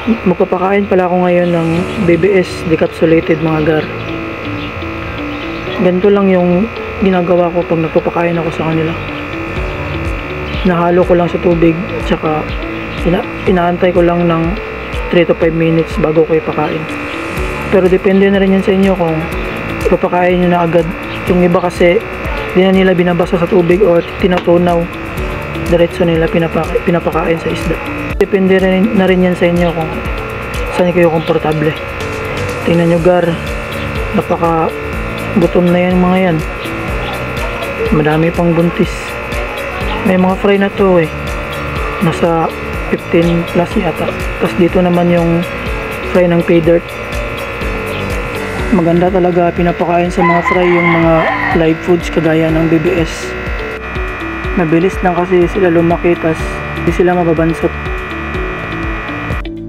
Magpapakain pala ako ngayon ng BBS decapsulated mga gar. Ganito lang yung ginagawa ko pag nagpapakain ako sa kanila. Nahalo ko lang sa tubig, tsaka inaantay ko lang ng 3 to 5 minutes bago ko ipakain. Pero depende na rin yan sa inyo kung ipapakain nyo na agad. Yung iba kasi di na nila binabasa sa tubig or tinatunaw, diretso nila pinapakain sa isda. Depende rin na rin yan sa inyo kung saan kayo komportable. Tingnan nyo gar, napaka gutom na yan mga yan. Madami pang buntis. May mga fry na to nasa 15 plus yata. Tapos dito naman yung fry ng pay dirt. Maganda talaga pinapakain sa mga fry yung mga live foods kagaya ng BBS. Mabilis lang kasi sila lumaki, tas hindi sila mababansot.